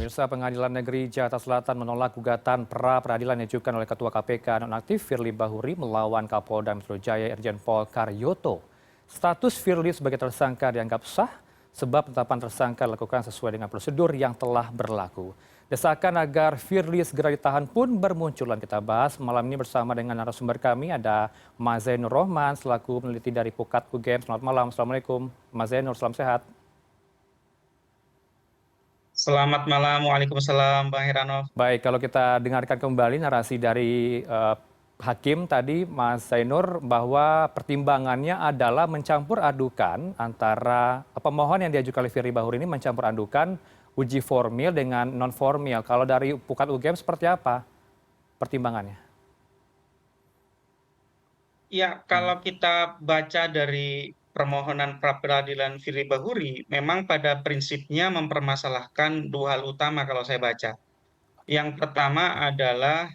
Pemirsa Pengadilan Negeri Jakarta Selatan menolak gugatan pra-peradilan yang diajukan oleh Ketua KPK nonaktif Firly Bahuri melawan Kapolda Metro Jaya Irjen Pol Karyoto. Status Firly sebagai tersangka dianggap sah sebab penetapan tersangka dilakukan sesuai dengan prosedur yang telah berlaku. Desakan agar Firly segera ditahan pun bermunculan. Kita bahas malam ini bersama dengan narasumber kami ada Mas Zainur Rohman selaku peneliti dari Pukat UGM. Selamat malam. Assalamualaikum Mas Zainur, salam sehat. Selamat malam, Waalaikumsalam, Bang Heranov. Baik, kalau kita dengarkan kembali narasi dari Hakim tadi, Mas Zainur, bahwa pertimbangannya adalah mencampur adukan antara pemohon yang diajukan oleh Firly Bahuri ini mencampur adukan uji formil dengan non-formil. Kalau dari Pukat UGM seperti apa pertimbangannya? Ya, kalau kita baca dari permohonan pra-peradilan Firly Bahuri, memang pada prinsipnya mempermasalahkan dua hal utama kalau saya baca. Yang pertama adalah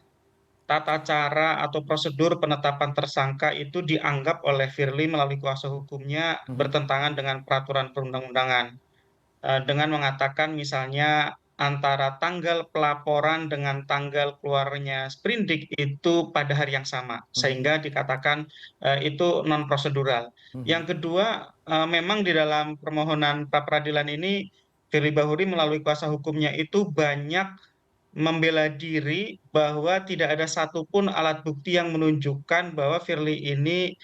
tata cara atau prosedur penetapan tersangka itu dianggap oleh Firly melalui kuasa hukumnya bertentangan dengan peraturan perundang-undangan. Dengan mengatakan misalnya antara tanggal pelaporan dengan tanggal keluarnya sprindik itu pada hari yang sama, sehingga dikatakan itu non prosedural. Yang kedua, memang di dalam permohonan pra peradilan ini Firly Bahuri melalui kuasa hukumnya itu banyak membela diri bahwa tidak ada satupun alat bukti yang menunjukkan bahwa Firly ini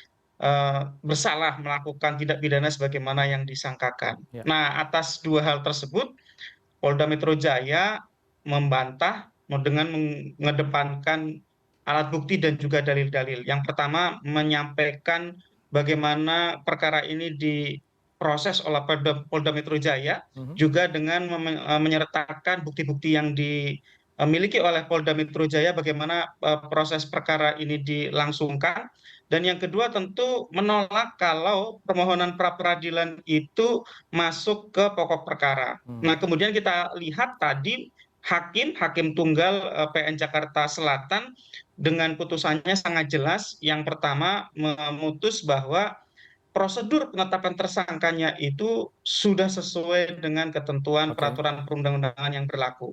bersalah melakukan tindak pidana sebagaimana yang disangkakan. Ya. Nah, atas dua hal tersebut, Polda Metro Jaya membantah dengan mengedepankan alat bukti dan juga dalil-dalil. Yang pertama, menyampaikan bagaimana perkara ini diproses oleh Polda Metro Jaya, juga dengan menyertakan bukti-bukti yang dimiliki oleh Polda Metro Jaya, bagaimana proses perkara ini dilangsungkan. Dan yang kedua tentu menolak kalau permohonan pra-peradilan itu masuk ke pokok perkara. Nah, kemudian kita lihat tadi hakim tunggal PN Jakarta Selatan dengan putusannya sangat jelas. Yang pertama memutus bahwa prosedur penetapan tersangkanya itu sudah sesuai dengan ketentuan peraturan perundang-undangan yang berlaku.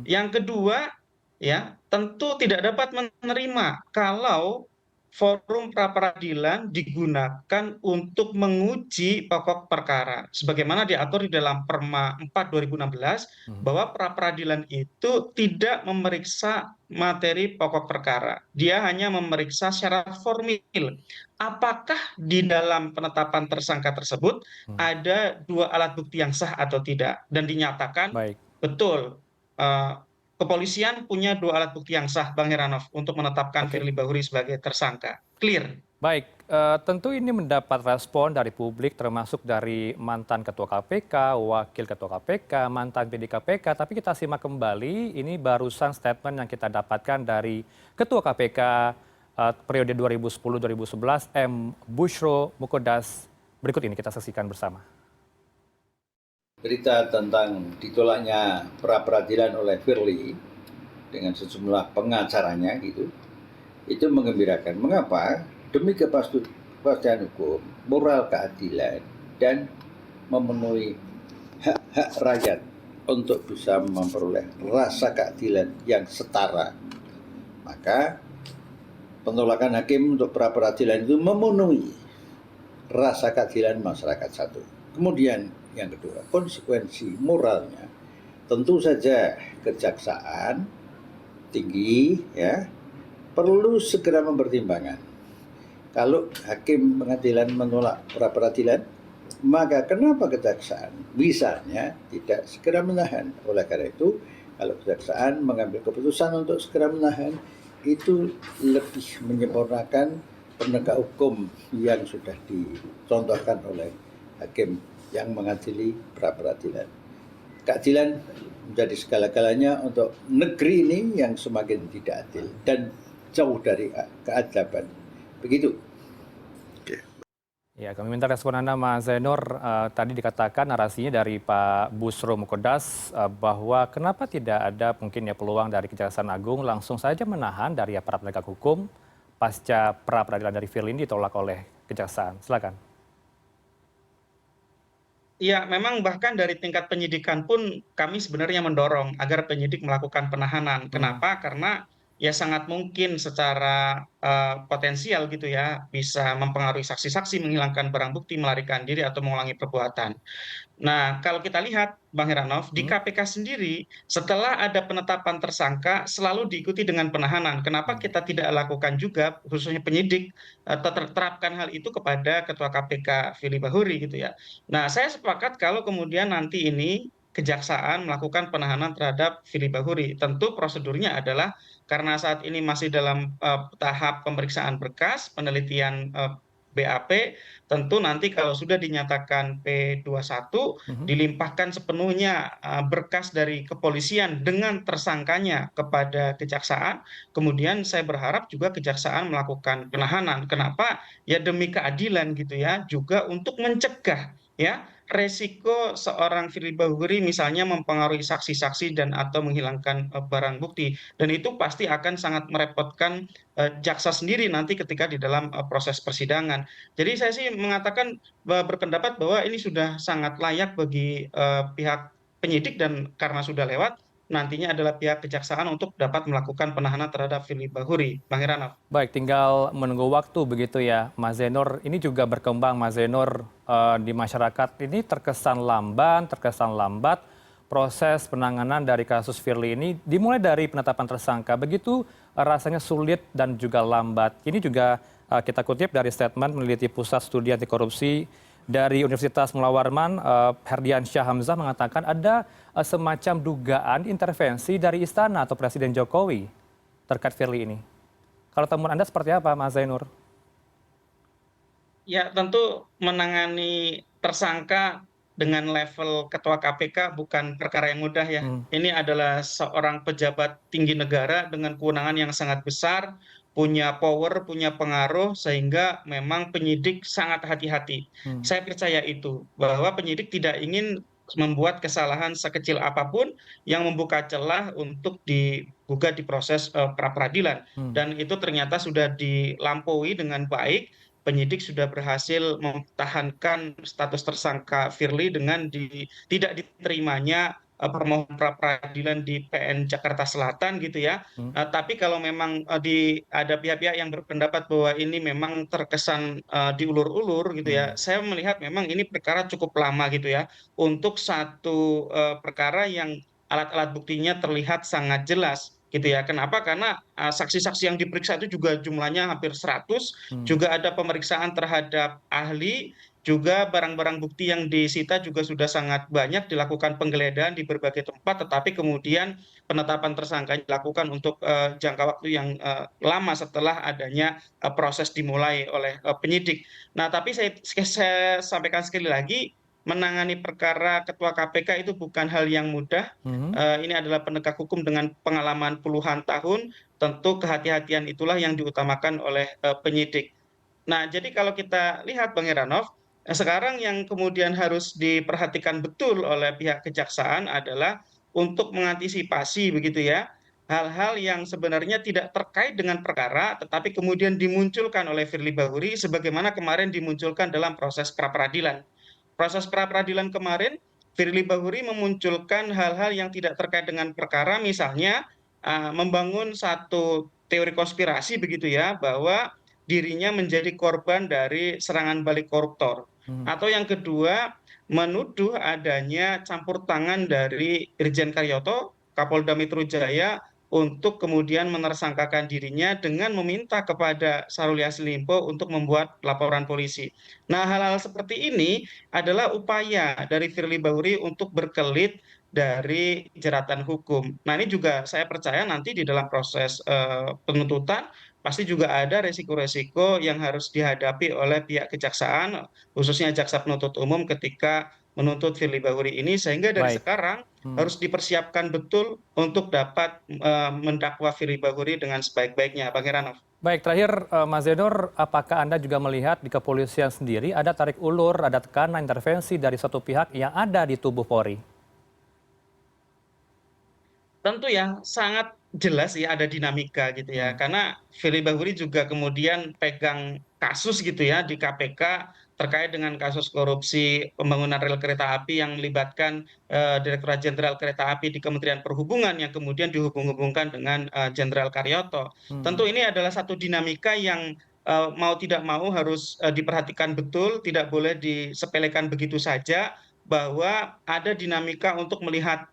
Yang kedua, ya, tentu tidak dapat menerima kalau forum pra-peradilan digunakan untuk menguji pokok perkara. Sebagaimana diatur di dalam Perma 4 2016 bahwa pra-peradilan itu tidak memeriksa materi pokok perkara. Dia hanya memeriksa syarat formil. Apakah di dalam penetapan tersangka tersebut ada dua alat bukti yang sah atau tidak? Dan dinyatakan betul, kepolisian punya dua alat bukti yang sah, Bang Heranov, untuk menetapkan Firly Bahuri sebagai tersangka. Clear. Baik, tentu ini mendapat respon dari publik termasuk dari mantan Ketua KPK, Wakil Ketua KPK, mantan PD KPK. Tapi kita simak kembali, ini barusan statement yang kita dapatkan dari Ketua KPK periode 2010-2011, M. Bushro Mukodas. Berikut ini kita saksikan bersama. Berita tentang ditolaknya pra-peradilan oleh Firly dengan sejumlah pengacaranya gitu, itu menggembirakan. Mengapa? Demi kepastian hukum, moral keadilan, dan memenuhi hak-hak rakyat untuk bisa memperoleh rasa keadilan yang setara. Maka penolakan hakim untuk pra-peradilan itu memenuhi rasa keadilan masyarakat satu. Kemudian yang kedua, konsekuensi moralnya tentu saja kejaksaan tinggi ya perlu segera mempertimbangkan. Kalau hakim pengadilan menolak pra-peradilan, maka kenapa kejaksaan misalnya tidak segera menahan? Oleh karena itu, kalau kejaksaan mengambil keputusan untuk segera menahan, itu lebih menyempurnakan penegak hukum yang sudah dicontohkan oleh hakim yang mengadili pra-peradilan. Keadilan menjadi segala-galanya untuk negeri ini yang semakin tidak adil dan jauh dari keadaban. Begitu. Ya, kami minta respon Anda, Mas Zainur. Tadi dikatakan narasinya dari Pak Bushro Mukodas bahwa kenapa tidak ada mungkin ya peluang dari Kejaksaan Agung langsung saja menahan dari aparat penegak hukum pasca pra-peradilan dari Firly ditolak oleh Kejaksaan. Silakan. Ya, memang bahkan dari tingkat penyidikan pun kami sebenarnya mendorong agar penyidik melakukan penahanan. Hmm. Kenapa? Karena ya sangat mungkin secara potensial gitu ya bisa mempengaruhi saksi-saksi, menghilangkan barang bukti, melarikan diri atau mengulangi perbuatan. Nah, kalau kita lihat Bang Heranov, di Hmm. KPK sendiri setelah ada penetapan tersangka selalu diikuti dengan penahanan. Kenapa Hmm. kita tidak lakukan juga khususnya penyidik terapkan hal itu kepada Ketua KPK Firly Bahuri gitu ya. Nah, saya sepakat kalau kemudian nanti ini Kejaksaan melakukan penahanan terhadap Firly Bahuri. Tentu prosedurnya adalah karena saat ini masih dalam tahap pemeriksaan berkas, penelitian BAP, tentu nanti kalau sudah dinyatakan P21 Mhm. dilimpahkan sepenuhnya berkas dari kepolisian dengan tersangkanya kepada kejaksaan. Kemudian saya berharap juga kejaksaan melakukan penahanan. Kenapa? Ya demi keadilan gitu ya, juga untuk mencegah ya resiko seorang Firly Bahuri misalnya mempengaruhi saksi-saksi dan atau menghilangkan barang bukti, dan itu pasti akan sangat merepotkan jaksa sendiri nanti ketika di dalam proses persidangan. Jadi saya sih mengatakan berpendapat bahwa ini sudah sangat layak bagi pihak penyidik, dan karena sudah lewat, nantinya adalah pihak kejaksaan untuk dapat melakukan penahanan terhadap Firly Bahuri. Bang Heranov. Baik, tinggal menunggu waktu begitu ya, Mas Zainur. Ini juga berkembang, Mas Zainur, di masyarakat ini terkesan lambat proses penanganan dari kasus Firly ini dimulai dari penetapan tersangka. Begitu rasanya sulit dan juga lambat. Ini juga kita kutip dari statement peneliti Pusat Studi Anti Korupsi dari Universitas Mula Warman, Herdian Syah Hamzah mengatakan ada semacam dugaan intervensi dari istana atau Presiden Jokowi terkait Firly ini. Kalau temuan Anda seperti apa, Mas Zainur? Ya, tentu menangani tersangka dengan level Ketua KPK bukan perkara yang mudah ya. Hmm. Ini adalah seorang pejabat tinggi negara dengan kewenangan yang sangat besar, punya power, punya pengaruh, sehingga memang penyidik sangat hati-hati. Hmm. Saya percaya itu, bahwa penyidik tidak ingin membuat kesalahan sekecil apapun yang membuka celah untuk digugat di proses pra peradilan. Hmm. Dan itu ternyata sudah dilampaui dengan baik. Penyidik sudah berhasil mempertahankan status tersangka Firly dengan tidak diterimanya permohonan pra peradilan di PN Jakarta Selatan gitu ya. Hmm. Tapi kalau memang ada pihak-pihak yang berpendapat bahwa ini memang terkesan diulur-ulur gitu ya, Hmm. saya melihat memang ini perkara cukup lama gitu ya untuk satu perkara yang alat-alat buktinya terlihat sangat jelas gitu ya. Kenapa? Karena saksi-saksi yang diperiksa itu juga jumlahnya hampir 100, Hmm. juga ada pemeriksaan terhadap ahli, juga barang-barang bukti yang disita juga sudah sangat banyak, dilakukan penggeledahan di berbagai tempat, tetapi kemudian penetapan tersangka dilakukan untuk jangka waktu yang lama setelah adanya proses dimulai oleh penyidik. Nah, tapi saya sampaikan sekali lagi, menangani perkara Ketua KPK itu bukan hal yang mudah. Hmm. Ini adalah penegak hukum dengan pengalaman puluhan tahun, tentu kehati-hatian itulah yang diutamakan oleh penyidik. Nah, jadi kalau kita lihat Bang Heranov, sekarang yang kemudian harus diperhatikan betul oleh pihak kejaksaan adalah untuk mengantisipasi begitu ya, hal-hal yang sebenarnya tidak terkait dengan perkara, tetapi kemudian dimunculkan oleh Firly Bahuri sebagaimana kemarin dimunculkan dalam proses pra peradilan. Proses pra peradilan kemarin, Firly Bahuri memunculkan hal-hal yang tidak terkait dengan perkara, misalnya membangun satu teori konspirasi begitu ya, bahwa dirinya menjadi korban dari serangan balik koruptor. Hmm. Atau yang kedua, menuduh adanya campur tangan dari Irjen Karyoto, Kapolda Metro Jaya, untuk kemudian menersangkakan dirinya dengan meminta kepada Syahrul Yassin Limpo untuk membuat laporan polisi. Nah, hal-hal seperti ini adalah upaya dari Firly Bahuri untuk berkelit dari jeratan hukum. Nah, ini juga saya percaya nanti di dalam proses penuntutan pasti juga ada resiko-resiko yang harus dihadapi oleh pihak kejaksaan, khususnya jaksa penuntut umum ketika menuntut Firly Bahuri ini, sehingga dari Baik. sekarang Hmm. harus dipersiapkan betul untuk dapat mendakwa Firly Bahuri dengan sebaik-baiknya, Bang Heranov. Baik, terakhir Mas Zainur, apakah Anda juga melihat di kepolisian sendiri ada tarik ulur, ada tekanan intervensi dari satu pihak yang ada di tubuh Polri? Tentu ya, sangat jelas ya ada dinamika gitu ya. Hmm. Karena Firly Bahuri juga kemudian pegang kasus gitu ya di KPK terkait dengan kasus korupsi pembangunan rel kereta api yang melibatkan Direktorat Jenderal Kereta Api di Kementerian Perhubungan yang kemudian dihubung-hubungkan dengan Jenderal Karyoto. Tentu ini adalah satu dinamika yang mau tidak mau harus diperhatikan betul, tidak boleh disepelekan begitu saja, bahwa ada dinamika untuk melihat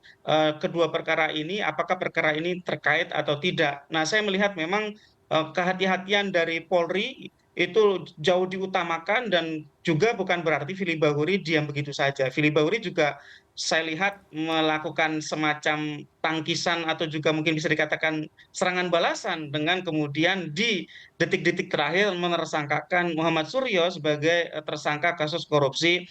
kedua perkara ini, apakah perkara ini terkait atau tidak. Nah, saya melihat memang kehati-hatian dari Polri itu jauh diutamakan, dan juga bukan berarti Firly Bahuri diam begitu saja. Firly Bahuri juga saya lihat melakukan semacam tangkisan atau juga mungkin bisa dikatakan serangan balasan dengan kemudian di detik-detik terakhir menersangkakan Muhammad Suryo sebagai tersangka kasus korupsi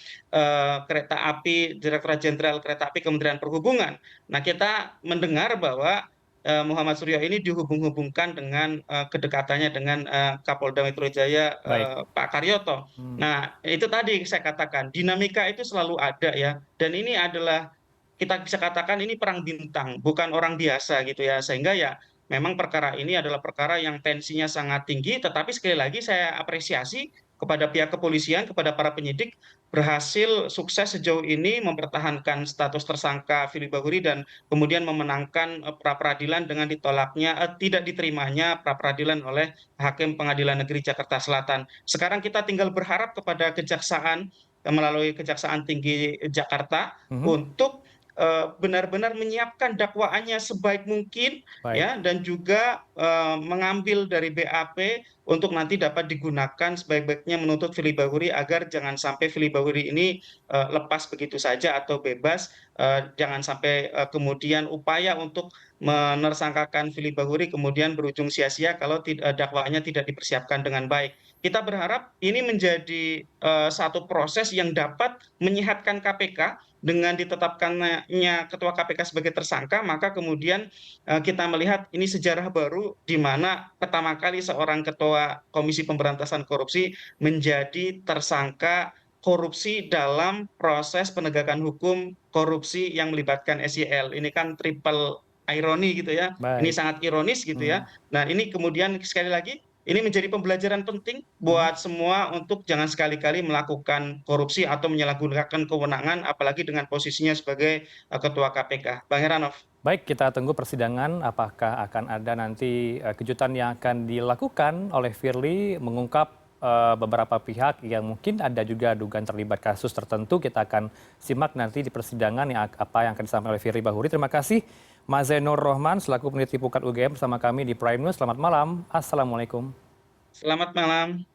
kereta api, Direktorat Jenderal Kereta Api Kementerian Perhubungan. Nah, kita mendengar bahwa Muhammad Suryo ini dihubung-hubungkan dengan kedekatannya dengan Kapolda Metro Jaya Baik. Pak Karyoto. Nah, itu tadi saya katakan dinamika itu selalu ada ya, dan ini adalah kita bisa katakan ini perang bintang, bukan orang biasa gitu ya, sehingga ya memang perkara ini adalah perkara yang tensinya sangat tinggi, tetapi sekali lagi saya apresiasi kepada pihak kepolisian, kepada para penyidik, berhasil sukses sejauh ini mempertahankan status tersangka Firly Bahuri dan kemudian memenangkan pra peradilan dengan ditolaknya tidak diterimanya pra peradilan oleh Hakim Pengadilan Negeri Jakarta Selatan. Sekarang kita tinggal berharap kepada kejaksaan melalui Kejaksaan Tinggi Jakarta untuk benar-benar menyiapkan dakwaannya sebaik mungkin ya, dan juga mengambil dari BAP untuk nanti dapat digunakan sebaik-baiknya menuntut Firly Bahuri agar jangan sampai Firly Bahuri ini lepas begitu saja atau bebas, jangan sampai kemudian upaya untuk menersangkakan Firly Bahuri kemudian berujung sia-sia kalau dakwaannya tidak dipersiapkan dengan baik. Kita berharap ini menjadi satu proses yang dapat menyehatkan KPK. Dengan ditetapkannya Ketua KPK sebagai tersangka, maka kemudian kita melihat ini sejarah baru di mana pertama kali seorang Ketua Komisi Pemberantasan Korupsi menjadi tersangka korupsi dalam proses penegakan hukum korupsi yang melibatkan SYL. Ini kan triple ironi gitu ya. Ini sangat ironis gitu ya. Nah, ini kemudian sekali lagi ini menjadi pembelajaran penting buat semua untuk jangan sekali-kali melakukan korupsi atau menyalahgunakan kewenangan, apalagi dengan posisinya sebagai Ketua KPK. Bang Heranov. Baik, kita tunggu persidangan apakah akan ada nanti kejutan yang akan dilakukan oleh Firly mengungkap beberapa pihak yang mungkin ada juga dugaan terlibat kasus tertentu. Kita akan simak nanti di persidangan apa yang akan disampaikan oleh Firly Bahuri. Terima kasih Mas Zainur Rohman selaku peneliti Pukat UGM bersama kami di Prime News. Selamat malam. Assalamualaikum. Selamat malam.